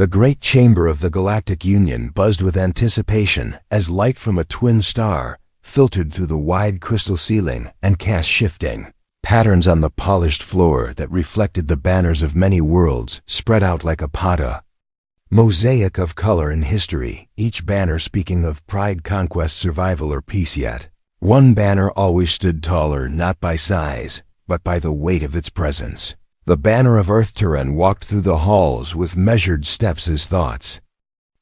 The great chamber of the Galactic Union buzzed with anticipation as light from a twin star filtered through the wide crystal ceiling and cast shifting patterns on the polished floor that reflected the banners of many worlds spread out like a mosaic of color and history, each banner speaking of pride, conquest, survival, or peace. Yet one banner always stood taller, not by size, but by the weight of its presence. The banner of Earth Terran walked through the halls with measured steps as thoughts.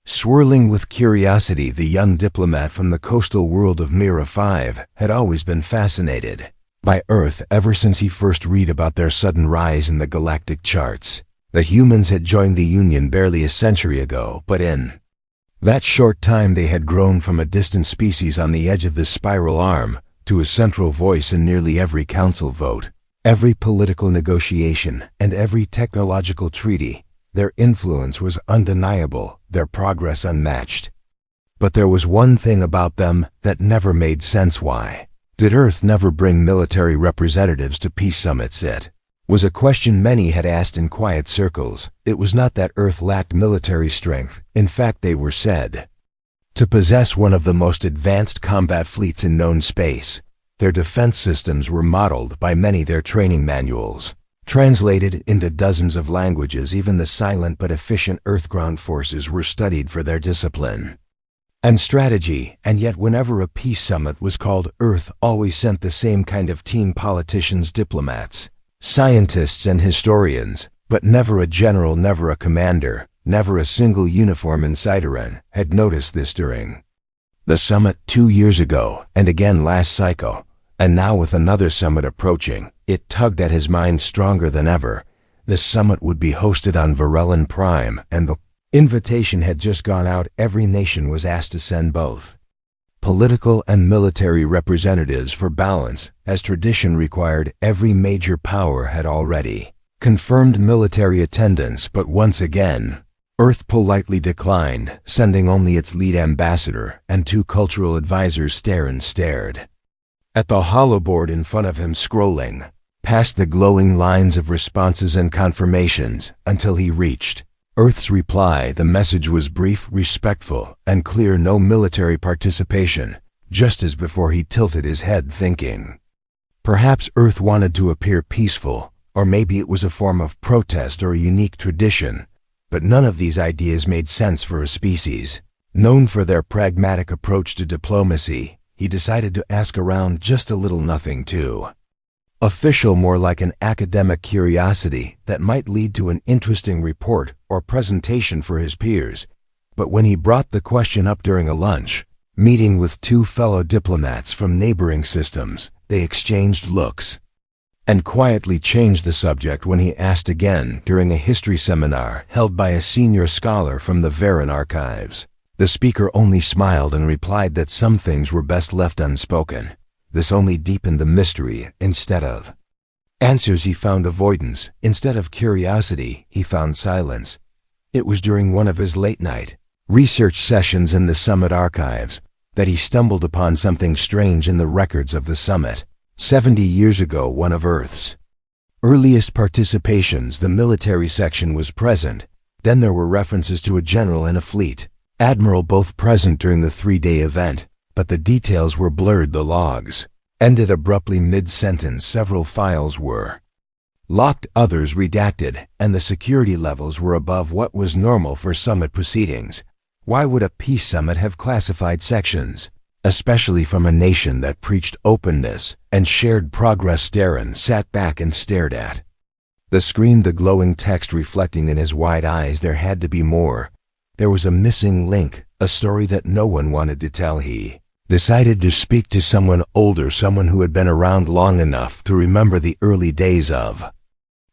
Swirling with curiosity, the young diplomat from the coastal world of Mira 5 had always been fascinated by Earth ever since he first read about their sudden rise in the galactic charts. The humans had joined the Union barely a century ago, but in that short time they had grown from a distant species on the edge of the spiral arm to a central voice in nearly every council vote, every political negotiation, and every technological treaty. Their influence was undeniable, their progress unmatched. But there was one thing about them that never made sense. Why did Earth never bring military representatives to peace summits? It was a question many had asked in quiet circles. It was not that Earth lacked military strength. In fact, they were said to possess one of the most advanced combat fleets in known space. Their defense systems were modeled by many their training manuals, translated into dozens of languages. Even the silent but efficient Earth ground forces were studied for their discipline and strategy. And yet whenever a peace summit was called, Earth always sent the same kind of team: politicians, diplomats, scientists, and historians, but never a general, never a commander, never a single uniform insider had noticed this during the summit 2 years ago, and again last cycle. And now with another summit approaching, it tugged at his mind stronger than ever. This summit would be hosted on Varellan Prime, and the invitation had just gone out. Every nation was asked to send both political and military representatives for balance. As tradition required, every major power had already confirmed military attendance, but once again, Earth politely declined, sending only its lead ambassador and 2 cultural advisors. Stared at the holoboard in front of him, scrolling past the glowing lines of responses and confirmations until he reached Earth's reply. The message was brief, respectful, and clear: no military participation. Just as before, he tilted his head, thinking perhaps Earth wanted to appear peaceful, or maybe it was a form of protest or a unique tradition. But none of these ideas made sense for a species known for their pragmatic approach to diplomacy. He decided to ask around, just a little, nothing too official, more like an academic curiosity that might lead to an interesting report or presentation for his peers. But when he brought the question up during a lunch meeting with 2 fellow diplomats from neighboring systems, they exchanged looks and quietly changed the subject when he asked again during a history seminar held by a senior scholar from the Varren archives. The speaker only smiled and replied that some things were best left unspoken. This only deepened the mystery. Instead of answers, he found avoidance. Instead of curiosity, he found silence. It was during one of his late-night research sessions in the summit archives that he stumbled upon something strange in the records of the summit. 70 years ago, one of Earth's earliest participations, the military section was present. Then there were references to a general and a fleet admiral both present during the 3-day event, but the details were blurred. The logs ended abruptly mid-sentence. Several files were locked, others redacted, and the security levels were above what was normal for summit proceedings. Why would a peace summit have classified sections, especially from a nation that preached openness and shared progress? Darren sat back and stared at the screen, the glowing text reflecting in his wide eyes. There had to be more. There was a missing link, a story that no one wanted to tell. He decided to speak to someone older, someone who had been around long enough to remember the early days of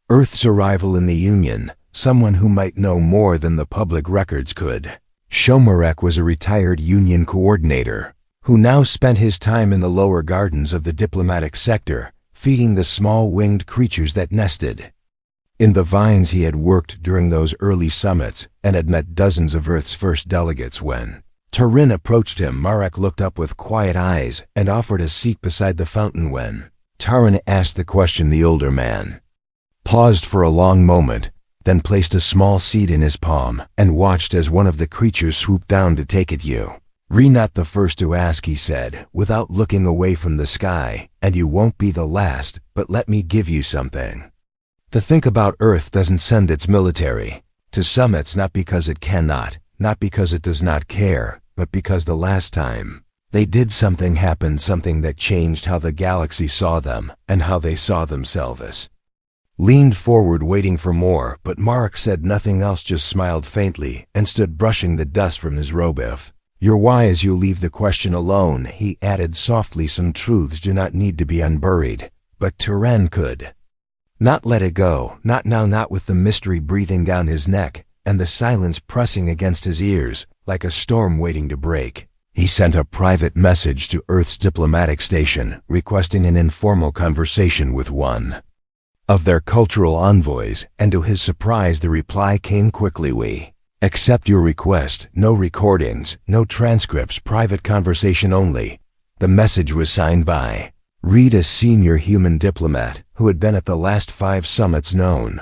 Earth's arrival in the Union, someone who might know more than the public records could. Shomarek was a retired Union coordinator who now spent his time in the lower gardens of the diplomatic sector, feeding the small winged creatures that nested in the vines. He had worked during those early summits and had met dozens of Earth's first delegates. When Tarin approached him, Marek looked up with quiet eyes and offered a seat beside the fountain. When Tarin asked the question, the older man paused for a long moment, then placed a small seed in his palm and watched as one of the creatures swooped down to take at you. Not the first to ask, he said, without looking away from the sky, and you won't be the last, but let me give you something. To think about Earth doesn't send its military to summits, not because it cannot, not because it does not care, but because the last time they did, something happened, something that changed how the galaxy saw them and how they saw themselves. Leaned forward waiting for more, but Mark said nothing else, just smiled faintly and stood brushing the dust from his robe. If you're wise, you'll leave the question alone, he added softly. Some truths do not need to be unburied, but Turan could not let it go, not now, not with the mystery breathing down his neck and the silence pressing against his ears like a storm waiting to break. He sent a private message to Earth's diplomatic station, requesting an informal conversation with one of their cultural envoys, and to his surprise the reply came quickly. We accept your request. No recordings, no transcripts, private conversation only. The message was signed by Reed, a senior human diplomat who had been at the last 5 summits known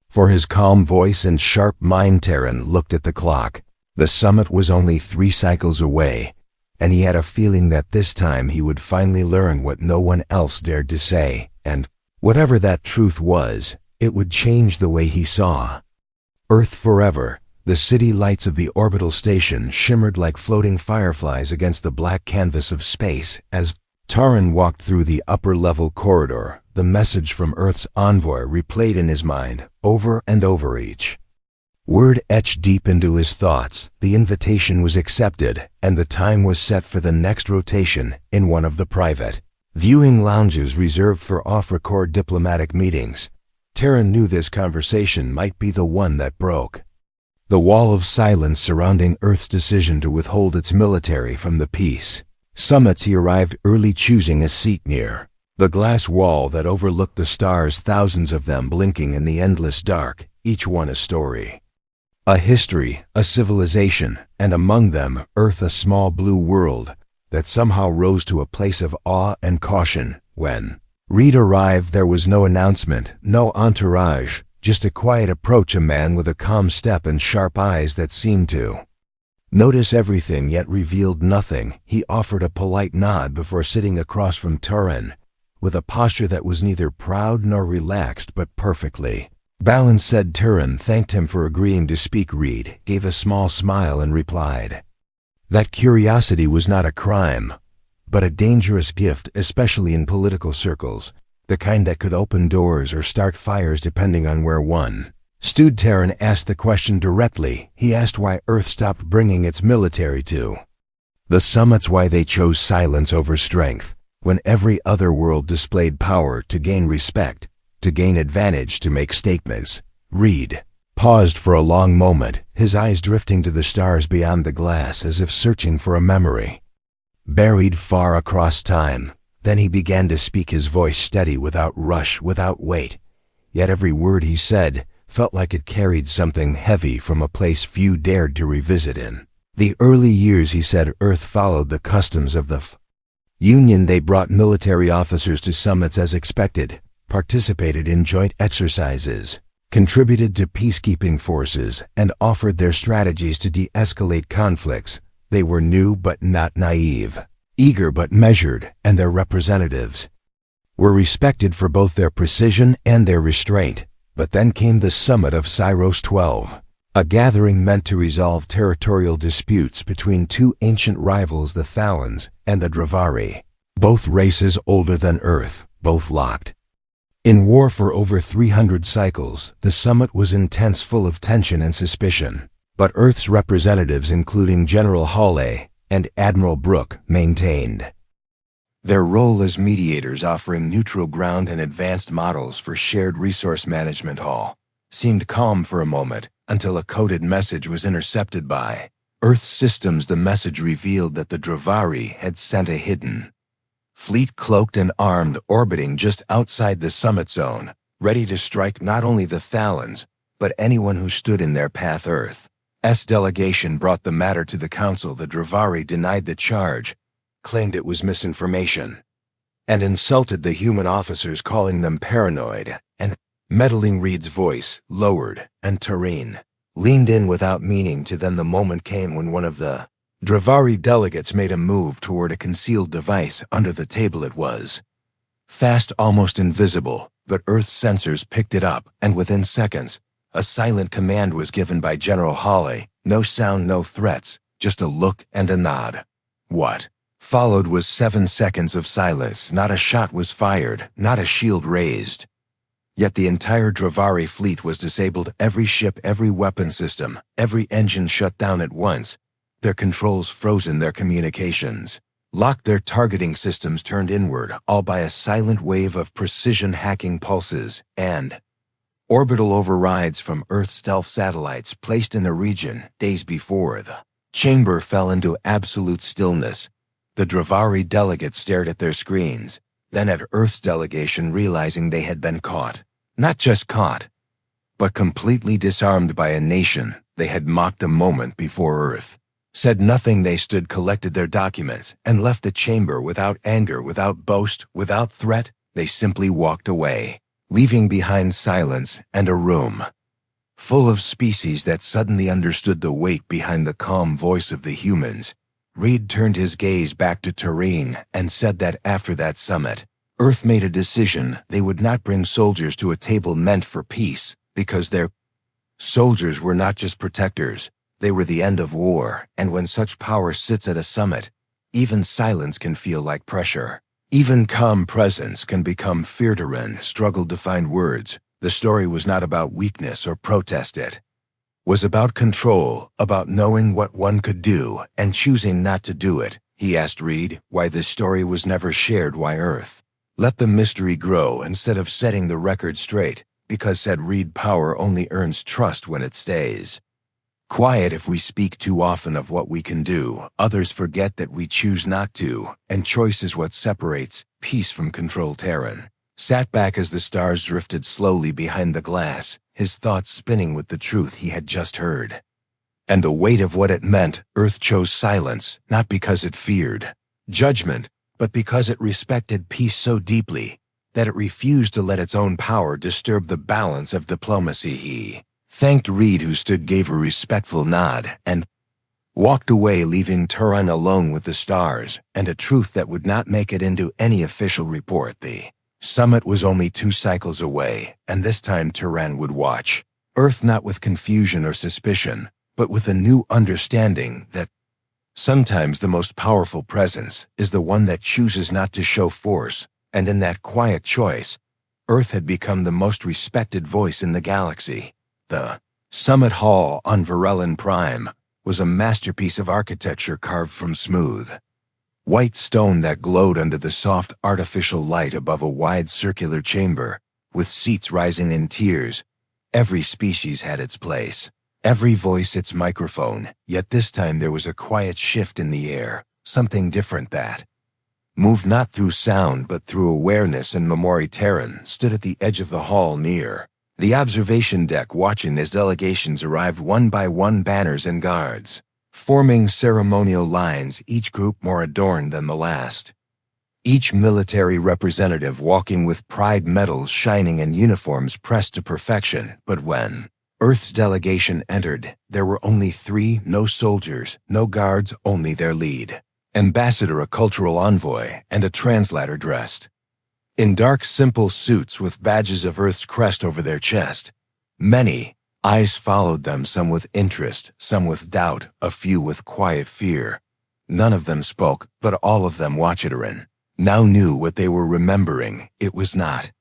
for his calm voice and sharp mind. Terran looked at the clock. The summit was only 3 cycles away, and he had a feeling that this time he would finally learn what no one else dared to say, and whatever that truth was, it would change the way he saw Earth forever. The city lights of the orbital station shimmered like floating fireflies against the black canvas of space as Taran walked through the upper-level corridor. The message from Earth's envoy replayed in his mind over and over, each word etched deep into his thoughts. The invitation was accepted, and the time was set for the next rotation in one of the private viewing lounges reserved for off-record diplomatic meetings. Terran knew this conversation might be the one that broke the wall of silence surrounding Earth's decision to withhold its military from the peace summits. He arrived early, choosing a seat near the glass wall that overlooked the stars, thousands of them blinking in the endless dark, each one a story, a history, a civilization, and among them Earth, a small blue world that somehow rose to a place of awe and caution. When Reed arrived, there was no announcement, no entourage, just a quiet approach, a man with a calm step and sharp eyes that seemed to notice everything yet revealed nothing. He offered a polite nod before sitting across from Turan, with a posture that was neither proud nor relaxed but perfectly balanced. Said Turan thanked him for agreeing to speak. Reed gave a small smile and replied that curiosity was not a crime, but a dangerous gift, especially in political circles, the kind that could open doors or start fires depending on where one stood. Terran asked the question directly. He asked why Earth stopped bringing its military to the summits, why they chose silence over strength, when every other world displayed power to gain respect, to gain advantage, to make statements. Reed paused for a long moment, his eyes drifting to the stars beyond the glass as if searching for a memory buried far across time. Then he began to speak, his voice steady, without rush, without weight. Yet every word he said felt like it carried something heavy from a place few dared to revisit. In the early years, he said, Earth followed the customs of the Union. They brought military officers to summits as expected, participated in joint exercises, contributed to peacekeeping forces, and offered their strategies to de-escalate conflicts. They were new but not naive, eager but measured, and their representatives were respected for both their precision and their restraint. But then came the summit of Cyros 12, a gathering meant to resolve territorial disputes between 2 ancient rivals, the Thalans and the Dravari, both races older than Earth, both locked in war for over 300 cycles. The summit was intense, full of tension and suspicion, but Earth's representatives, including General Hawley and Admiral Brooke, maintained their role as mediators, offering neutral ground and advanced models for shared resource management. Hall seemed calm for a moment until a coded message was intercepted by Earth's systems. The message revealed that the Dravari had sent a hidden fleet, cloaked and armed, orbiting just outside the summit zone, ready to strike not only the Thalans, but anyone who stood in their path. Earth's delegation brought the matter to the Council. The Dravari denied the charge, claimed it was misinformation, and insulted the human officers, calling them paranoid and Meddling Reed's voice lowered, and Tareen leaned in without meaning to. Then the moment came when one of the Dravari delegates made a move toward a concealed device under the table. It was fast, almost invisible, but Earth's sensors picked it up, and within seconds, a silent command was given by General Hawley. No sound, no threats, just a look and a nod. What followed was 7 seconds of silence. Not a shot was fired, not a shield raised. Yet the entire Dravari fleet was disabled. Every ship, every weapon system, every engine shut down at once. Their controls frozen, their communications locked, their targeting systems turned inward, all by a silent wave of precision hacking pulses and orbital overrides from Earth's stealth satellites placed in the region days before. The chamber fell into absolute stillness. The Dravari delegates stared at their screens, then at Earth's delegation, realizing they had been caught. Not just caught, but completely disarmed by a nation they had mocked a moment before. Earth said nothing. They stood, collected their documents, and left the chamber without anger, without boast, without threat. They simply walked away, leaving behind silence and a room full of species that suddenly understood the weight behind the calm voice of the humans. Reed turned his gaze back to Tareen and said that after that summit, Earth made a decision. They would not bring soldiers to a table meant for peace, because their soldiers were not just protectors, they were the end of war. And when such power sits at a summit, even silence can feel like pressure. Even calm presence can become fear. Tareen struggled to find words. The story was not about weakness or protest. It was about control, about knowing what one could do and choosing not to do it. He asked Reed why this story was never shared, why Earth let the mystery grow instead of setting the record straight. Because, said Reed, power only earns trust when it stays quiet. If we speak too often of what we can do, others forget that we choose not to, and choice is what separates peace from control. Tareen sat back as the stars drifted slowly behind the glass, his thoughts spinning with the truth he had just heard and the weight of what it meant. Earth chose silence, not because it feared judgment, but because it respected peace so deeply that it refused to let its own power disturb the balance of diplomacy. He thanked Reed, who stood, gave a respectful nod, and walked away, leaving Tareen alone with the stars and a truth that would not make it into any official report. The summit was only 2 cycles away, and this time Tareen would watch Earth not with confusion or suspicion, but with a new understanding that sometimes the most powerful presence is the one that chooses not to show force. And in that quiet choice, Earth had become the most respected voice in the galaxy. The Summit Hall on Varellin Prime was a masterpiece of architecture carved from smooth white stone that glowed under the soft artificial light above a wide circular chamber, with seats rising in tiers. Every species had its place, every voice its microphone, yet this time there was a quiet shift in the air, something different that moved not through sound but through awareness. And Memori Tareen stood at the edge of the hall near the observation deck, watching as delegations arrived one by one, banners and guards forming ceremonial lines, each group more adorned than the last. Each military representative walking with pride, medals shining and uniforms pressed to perfection. But when Earth's delegation entered, there were only 3, no soldiers, no guards, only their lead ambassador, a cultural envoy, and a translator dressed in dark, simple suits with badges of Earth's crest over their chest. Many eyes followed them, some with interest, some with doubt, a few with quiet fear. None of them spoke, but all of them, Watchitarin, now knew what they were remembering. It was not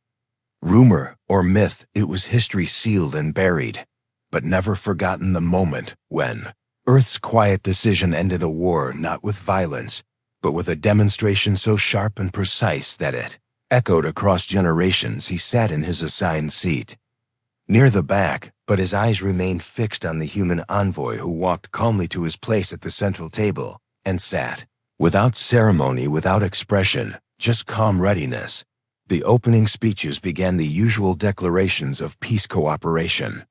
rumor or myth, it was history sealed and buried, but never forgotten. The moment when Earth's quiet decision ended a war, not with violence, but with a demonstration so sharp and precise that it echoed across generations. He sat in his assigned seat near the back, but his eyes remained fixed on the human envoy, who walked calmly to his place at the central table and sat without ceremony, without expression, just calm readiness. The opening speeches began, the usual declarations of peace, cooperation,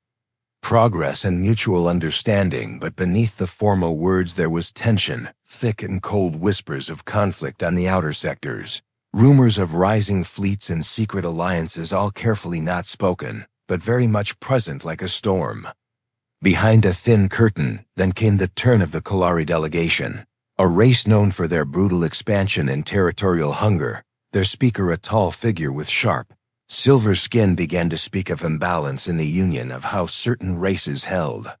progress, and mutual understanding, but beneath the formal words there was tension, thick and cold whispers of conflict on the outer sectors. Rumors of rising fleets and secret alliances, all carefully not spoken, but very much present like a storm. Behind a thin curtain, then came the turn of the Kalari delegation, a race known for their brutal expansion and territorial hunger. Their speaker, a tall figure with sharp, silver skin, began to speak of imbalance in the Union, of how certain races held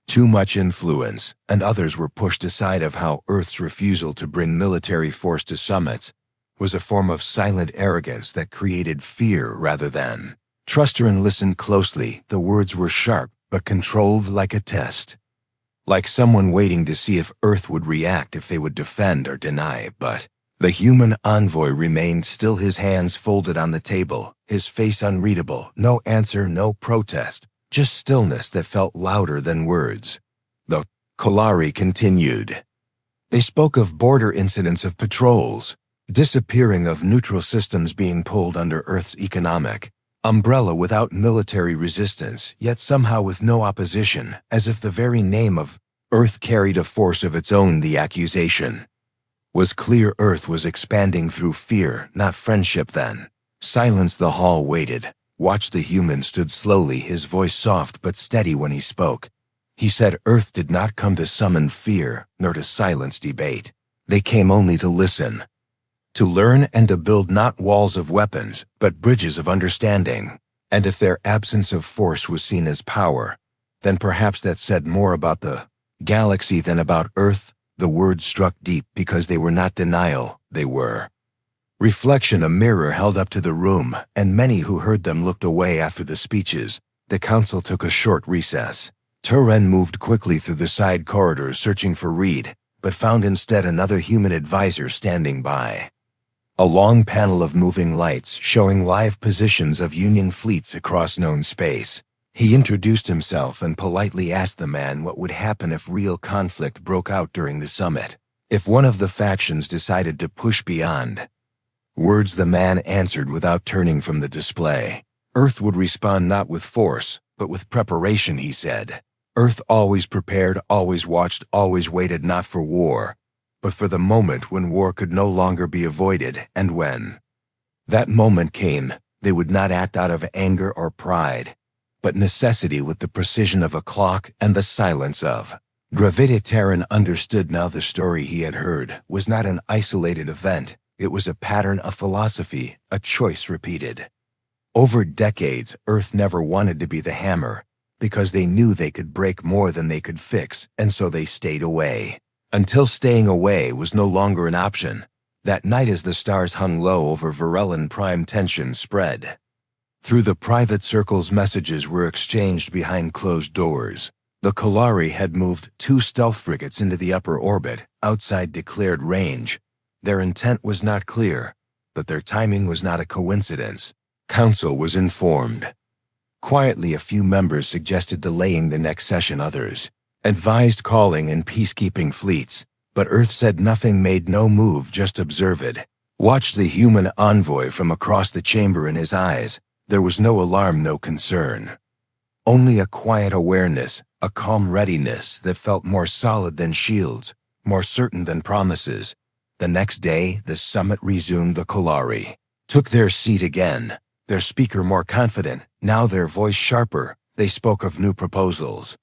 too much influence, and others were pushed aside, of how Earth's refusal to bring military force to summits was a form of silent arrogance that created fear rather than trust. And listened closely. The words were sharp, but controlled, like a test. Like someone waiting to see if Earth would react, if they would defend or deny. But the human envoy remained still, his hands folded on the table, his face unreadable. No answer, no protest, just stillness that felt louder than words. The Kalari continued. They spoke of border incidents, of patrols, disappearing, of neutral systems being pulled under Earth's economic umbrella without military resistance, yet somehow with no opposition, as if the very name of Earth carried a force of its own. The accusation was clear. Earth was expanding through fear, not friendship. Then silence. The hall waited, watched. The human stood slowly, his voice soft but steady when he spoke. He said, Earth did not come to summon fear, nor to silence debate. They came only to listen, to learn, and to build not walls of weapons, but bridges of understanding. And if their absence of force was seen as power, then perhaps that said more about the galaxy than about Earth. The words struck deep because they were not denial, they were reflection, a mirror held up to the room, and many who heard them looked away. After the speeches, the council took a short recess. Turan moved quickly through the side corridors, searching for Reed, but found instead another human advisor standing by. A long panel of moving lights showing live positions of Union fleets across known space. He introduced himself and politely asked the man what would happen if real conflict broke out during the summit. If one of the factions decided to push beyond words, the man answered without turning from the display. Earth would respond not with force, but with preparation, he said. Earth always prepared, always watched, always waited, not for war, but for the moment when war could no longer be avoided. And when that moment came, they would not act out of anger or pride, but necessity, with the precision of a clock and the silence of gravity. Terran understood now. The story he had heard was not an isolated event. It was a pattern, a philosophy, a choice repeated over decades. Earth never wanted to be the hammer, because they knew they could break more than they could fix, and so they stayed away. Until staying away was no longer an option. That night, as the stars hung low over Varellan Prime, tension spread through the private circles. Messages were exchanged behind closed doors. The Kalari had moved 2 stealth frigates into the upper orbit, outside declared range. Their intent was not clear, but their timing was not a coincidence. Council was informed. Quietly, a few members suggested delaying the next session. Others advised calling in peacekeeping fleets, but Earth said nothing, made no move, just observed. Watched the human envoy from across the chamber. In his eyes, there was no alarm, no concern. Only a quiet awareness, a calm readiness that felt more solid than shields, more certain than promises. The next day, the summit resumed. The Kalari took their seat again, their speaker more confident, now their voice sharper. They spoke of new proposals.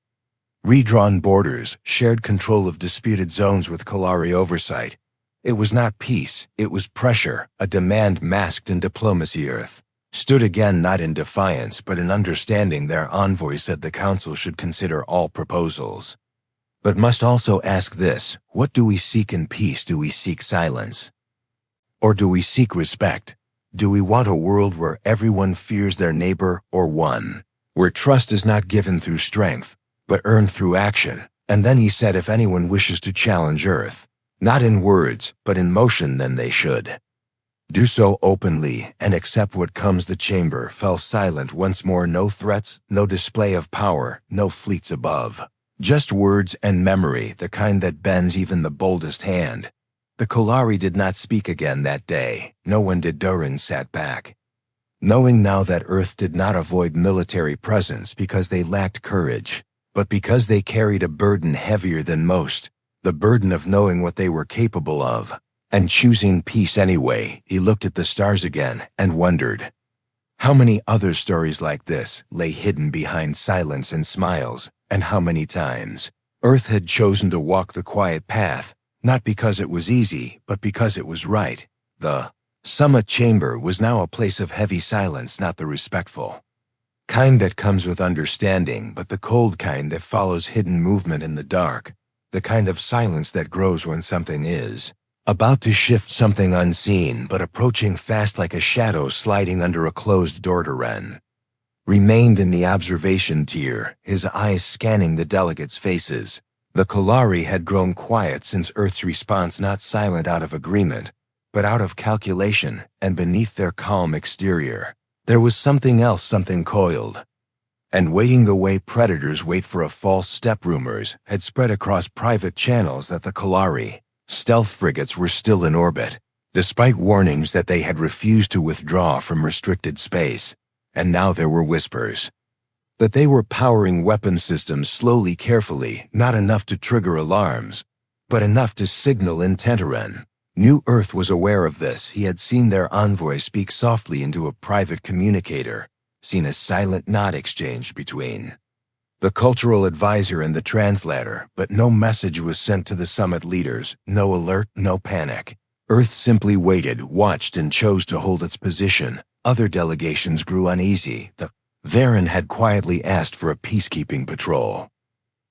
Redrawn borders, shared control of disputed zones with Kalari oversight. It was not peace, it was pressure, a demand masked in diplomacy. Earth stood again, not in defiance, but in understanding. Their envoy said the council should consider all proposals, but must also ask this: what do we seek in peace? Do we seek silence? Or do we seek respect? Do we want a world where everyone fears their neighbor, or one where trust is not given through strength, but earned through action? And then he said, if anyone wishes to challenge Earth, not in words, but in motion, then they should do so openly and accept what comes. The chamber fell silent once more. No threats, no display of power, no fleets above. Just words and memory, the kind that bends even the boldest hand. The Kalari did not speak again that day. No one did. Durin sat back, knowing now that Earth did not avoid military presence because they lacked courage, but because they carried a burden heavier than most, the burden of knowing what they were capable of. And choosing peace anyway, he looked at the stars again and wondered how many other stories like this lay hidden behind silence and smiles, and how many times Earth had chosen to walk the quiet path, not because it was easy, but because it was right. The summit chamber was now a place of heavy silence, not the respectful kind that comes with understanding, but the cold kind that follows hidden movement in the dark, the kind of silence that grows when something is about to shift, something unseen but approaching fast like a shadow sliding under a closed door. Ren remained in the observation tier, his eyes scanning the delegates' faces. The Kalari had grown quiet since Earth's response, not silent out of agreement, but out of calculation, and beneath their calm exterior, there was something else, something coiled and waiting the way predators wait for a false step. Rumors had spread across private channels that the Kalari stealth frigates were still in orbit, despite warnings that they had refused to withdraw from restricted space. And now there were whispers that they were powering weapon systems slowly, carefully, not enough to trigger alarms, but enough to signal intent. New Earth was aware of this. He had seen their envoy speak softly into a private communicator, seen a silent nod exchanged between the cultural advisor and the translator, but no message was sent to the summit leaders, no alert, no panic. Earth simply waited, watched, and chose to hold its position. Other delegations grew uneasy. The Varen had quietly asked for a peacekeeping patrol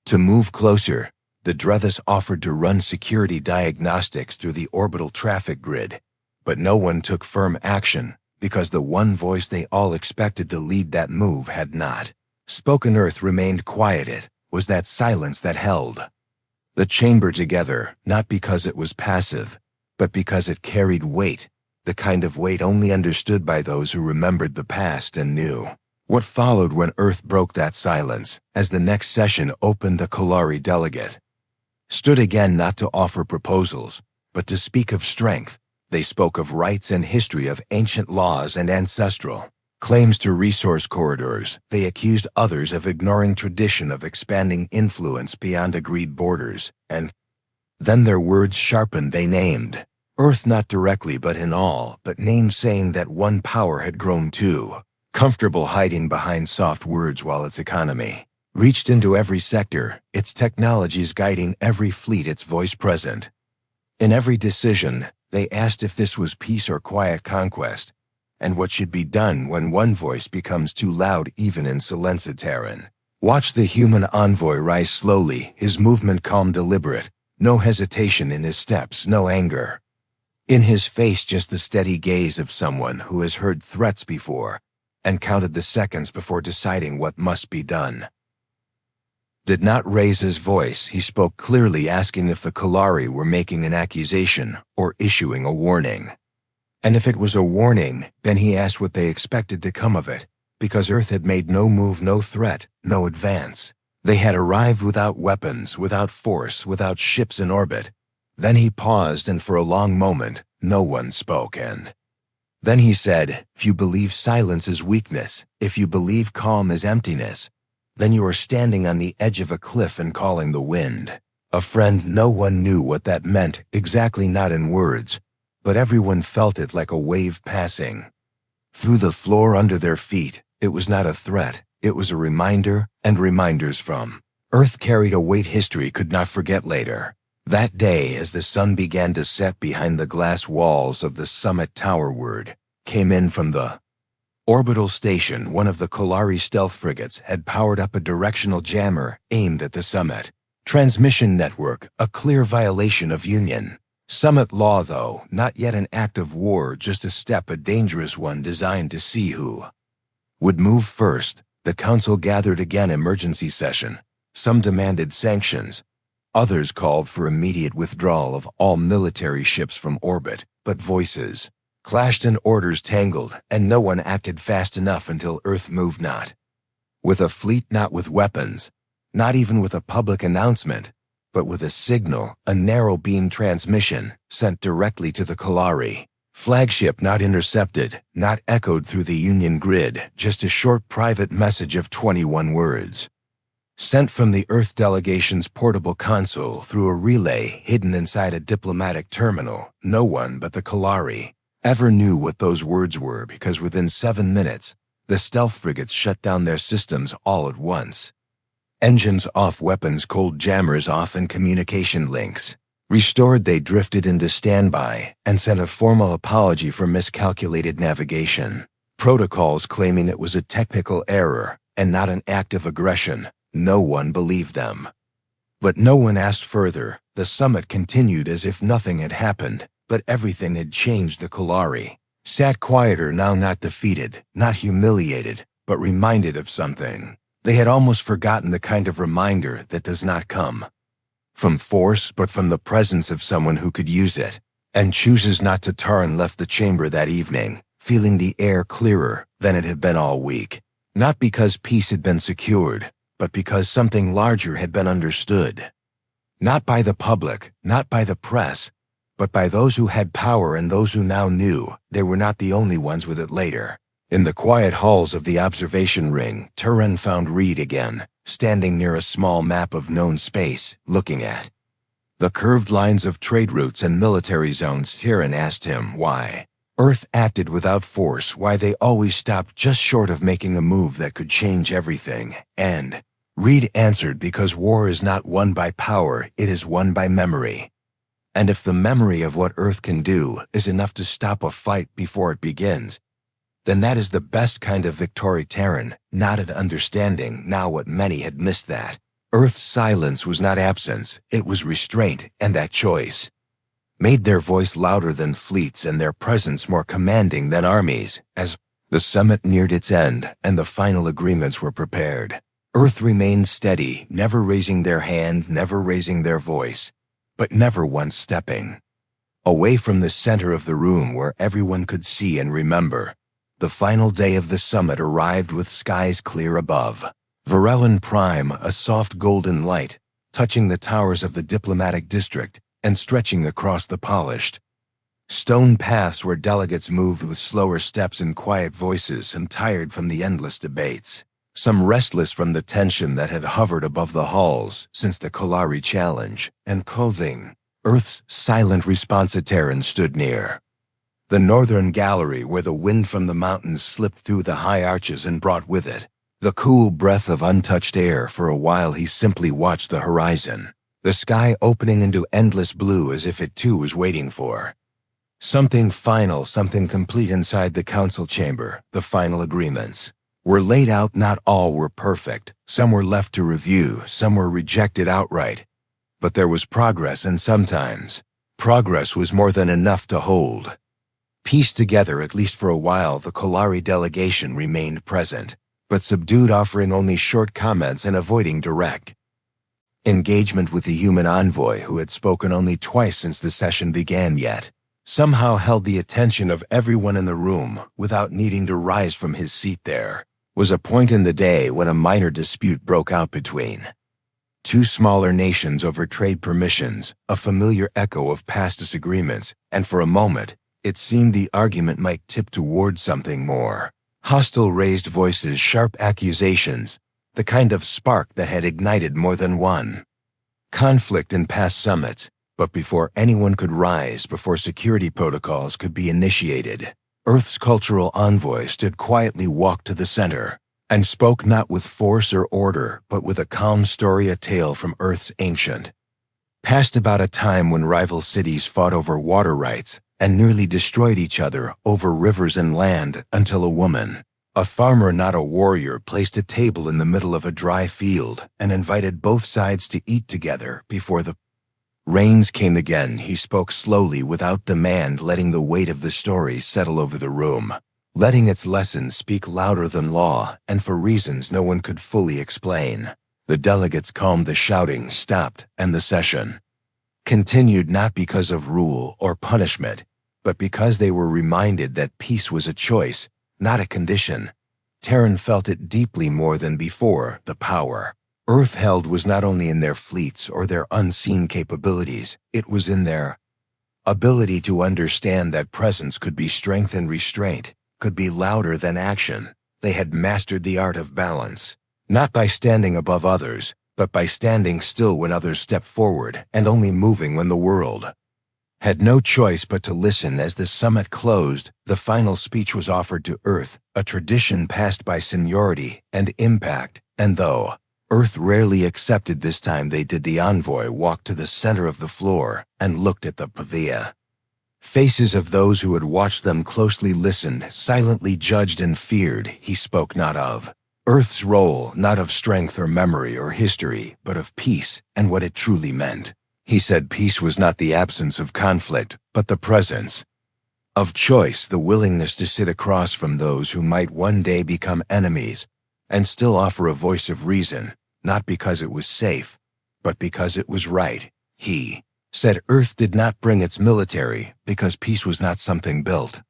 to move closer. The Drethus offered to run security diagnostics through the orbital traffic grid, but no one took firm action because the one voice they all expected to lead that move had not spoken. Earth remained quiet. It was that silence that held the chamber together, not because it was passive, but because it carried weight, the kind of weight only understood by those who remembered the past and knew what followed when Earth broke that silence. As the next session opened, a Kalari delegate stood again, not to offer proposals, but to speak of strength. They spoke of rights and history, of ancient laws and ancestral claims to resource corridors. They accused others of ignoring tradition, of expanding influence beyond agreed borders, and then their words sharpened. They named Earth, not directly but in all, but named, saying that one power had grown too comfortable hiding behind soft words while its economy reached into every sector, its technologies guiding every fleet, its voice present in every decision. They asked if this was peace or quiet conquest, and what should be done when one voice becomes too loud, even in Silenza. Watch the human envoy rise slowly, his movement calm, deliberate, no hesitation in his steps, no anger in his face, just the steady gaze of someone who has heard threats before and counted the seconds before deciding what must be done. Did not raise his voice. He spoke clearly, asking if the Kalari were making an accusation or issuing a warning. And if it was a warning, then he asked what they expected to come of it, because Earth had made no move, no threat, no advance. They had arrived without weapons, without force, without ships in orbit. Then he paused, and for a long moment, no one spoke, and then he said, "If you believe silence is weakness, if you believe calm is emptiness, then you are standing on the edge of a cliff and calling the wind a friend." No one knew what that meant exactly, not in words, but everyone felt it like a wave passing through the floor under their feet. It was not a threat, it was a reminder, and reminders from Earth carried a weight history could not forget later. That day, as the sun began to set behind the glass walls of the summit tower, word came in from the orbital station. One of the Kalari stealth frigates had powered up a directional jammer aimed at the summit transmission network, a clear violation of Union summit law, though not yet an act of war, just a step, a dangerous one, designed to see who would move first. The council gathered again, emergency session. Some demanded sanctions, others called for immediate withdrawal of all military ships from orbit, but voices clashed and orders tangled, and no one acted fast enough until Earth moved, not with a fleet, not with weapons, not even with a public announcement, but with a signal, a narrow beam transmission sent directly to the Kalari flagship, not intercepted, not echoed through the Union grid, just a short private message of 21 words. Sent from the Earth delegation's portable console through a relay hidden inside a diplomatic terminal, no one but the Kalari ever knew what those words were, because within 7 minutes, the stealth frigates shut down their systems all at once. Engines off, weapons cold, jammers off, and communication links restored. They drifted into standby and sent a formal apology for miscalculated navigation. Protocols claiming it was a technical error and not an act of aggression. No one believed them. But no one asked further. The summit continued as if nothing had happened, but everything had changed. The Kalari sat quieter now, not defeated, not humiliated, but reminded of something. They had almost forgotten the kind of reminder that does not come from force, but from the presence of someone who could use it, and chooses not to. Taran left the chamber that evening, feeling the air clearer than it had been all week. Not because peace had been secured, but because something larger had been understood. Not by the public, not by the press, but by those who had power and those who now knew they were not the only ones with it. Later, in the quiet halls of the observation ring, Taran found Reed again, standing near a small map of known space, looking at the curved lines of trade routes and military zones. Taran asked him why Earth acted without force, why they always stopped just short of making a move that could change everything, and Reed answered, because war is not won by power, it is won by memory. And if the memory of what Earth can do is enough to stop a fight before it begins, then that is the best kind of victory. Taran nodded, understanding now what many had missed, that Earth's silence was not absence, it was restraint, and that choice made their voice louder than fleets and their presence more commanding than armies. As the summit neared its end and the final agreements were prepared, Earth remained steady, never raising their hand, never raising their voice, but never once stepping away from the center of the room where everyone could see and remember. The final day of the summit arrived with skies clear above Varellan Prime, a soft golden light touching the towers of the diplomatic district and stretching across the polished stone paths where delegates moved with slower steps and quiet voices, and tired from the endless debates, some restless from the tension that had hovered above the halls since the Kalari challenge, and colding Earth's silent response. Taran stood near the northern gallery, where the wind from the mountains slipped through the high arches and brought with it the cool breath of untouched air. For a while he simply watched the horizon, the sky opening into endless blue, as if it too was waiting for something final, something complete. Inside the council chamber, the final agreements were laid out. Not all were perfect. Some were left to review, some were rejected outright. But there was progress, and sometimes progress was more than enough to hold peace together. At least for a while, the Kalari delegation remained present, but subdued, offering only short comments and avoiding direct engagement with the human envoy, who had spoken only twice since the session began, yet somehow held the attention of everyone in the room without needing to rise from his seat. There was a point in the day when a minor dispute broke out between two smaller nations over trade permissions, a familiar echo of past disagreements, and for a moment, it seemed the argument might tip toward something more. Hostile raised voices, sharp accusations, the kind of spark that had ignited more than one conflict in past summits. But before anyone could rise, before security protocols could be initiated, Earth's cultural envoy stood quietly, walked to the center, and spoke not with force or order, but with a calm story, a tale from Earth's ancient past, about a time when rival cities fought over water rights and nearly destroyed each other over rivers and land, until a woman, a farmer not a warrior, placed a table in the middle of a dry field and invited both sides to eat together before the rains came again. He spoke slowly, without demand, letting the weight of the story settle over the room, letting its lessons speak louder than law, and for reasons no one could fully explain. The delegates calmed, the shouting stopped, and the session continued, not because of rule or punishment, but because they were reminded that peace was a choice, not a condition. Taran felt it deeply more than before. The power Earth held was not only in their fleets or their unseen capabilities, it was in their ability to understand that presence could be strength and restraint, could be louder than action. They had mastered the art of balance, Not by standing above others, but by standing still when others step forward and only moving when the world had no choice but to listen. As the summit closed, the final speech was offered to Earth, a tradition passed by seniority and impact, and though Earth rarely accepted, this time they did. The envoy walked to the center of the floor and looked at the pavia. Faces of those who had watched them closely listened, silently judged and feared. He spoke not of Earth's role, not of strength or memory or history, but of peace and what it truly meant. He said peace was not the absence of conflict, but the presence of choice, the willingness to sit across from those who might one day become enemies and still offer a voice of reason, not because it was safe, but because it was right. He said Earth did not bring its military because peace was not something built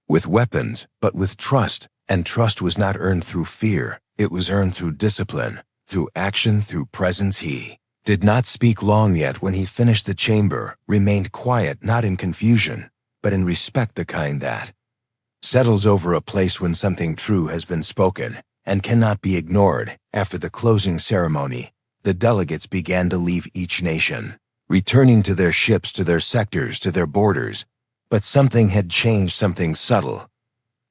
with weapons, but with trust, and trust was not earned through fear, it was earned through discipline, through action, through presence. He did not speak long, yet when he finished the chamber, remained quiet, not in confusion, but in respect, the kind that settles over a place when something true has been spoken and cannot be ignored. After the closing ceremony, the delegates began to leave each nation, returning to their ships, to their sectors, to their borders. But something had changed, something subtle,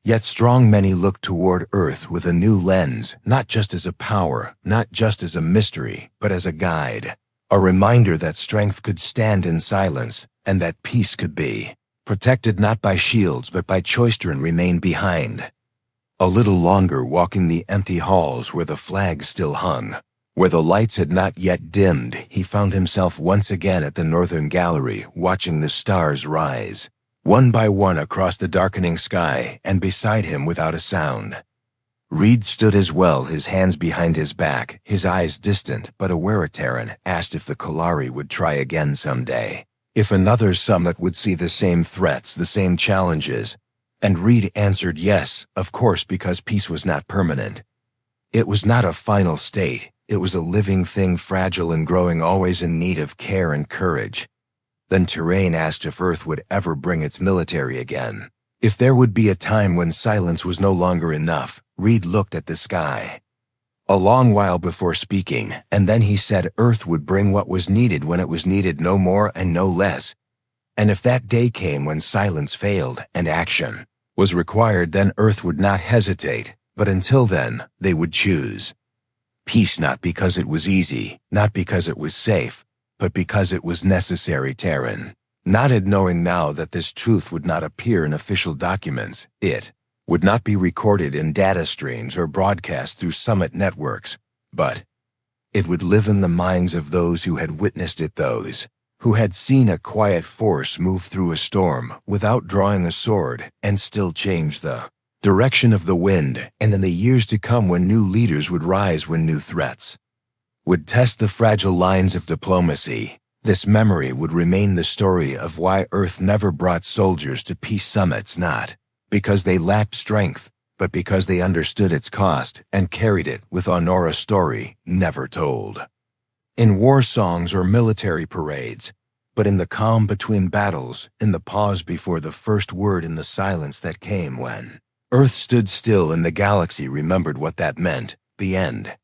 yet strong. Many looked toward Earth with a new lens, not just as a power, not just as a mystery, but as a guide, a reminder that strength could stand in silence, and that peace could be protected not by shields but by choice. And remained behind a little longer, walking the empty halls where the flags still hung, where the lights had not yet dimmed. He found himself once again at the northern gallery, watching the stars rise one by one across the darkening sky, and beside him, without a sound, Reed stood as well, his hands behind his back, his eyes distant but aware. Terran asked if the Kalari would try again someday, if another summit would see the same threats, the same challenges, and Reed answered yes, of course, because peace was not permanent. It was not a final state, it was a living thing, fragile and growing, always in need of care and courage. Then Terrain asked if Earth would ever bring its military again. If there would be a time when silence was no longer enough. Reed looked at the sky a long while before speaking, and then he said Earth would bring what was needed when it was needed, no more and no less. And if that day came when silence failed and action was required, then Earth would not hesitate. But until then, they would choose peace, not because it was easy, not because it was safe, but because it was necessary. Terran nodded, knowing now that this truth would not appear in official documents. It would not be recorded in data streams or broadcast through summit networks, but it would live in the minds of those who had witnessed it, those who had seen a quiet force move through a storm without drawing a sword and still change the direction of the wind, and in the years to come, when new leaders would rise, when new threats would test the fragile lines of diplomacy, this memory would remain the story of why Earth never brought soldiers to peace summits, not because they lacked strength, but because they understood its cost and carried it with honor, a story never told in war songs or military parades, but in the calm between battles, in the pause before the first word, in the silence that came when Earth stood still and the galaxy remembered what that meant, the end.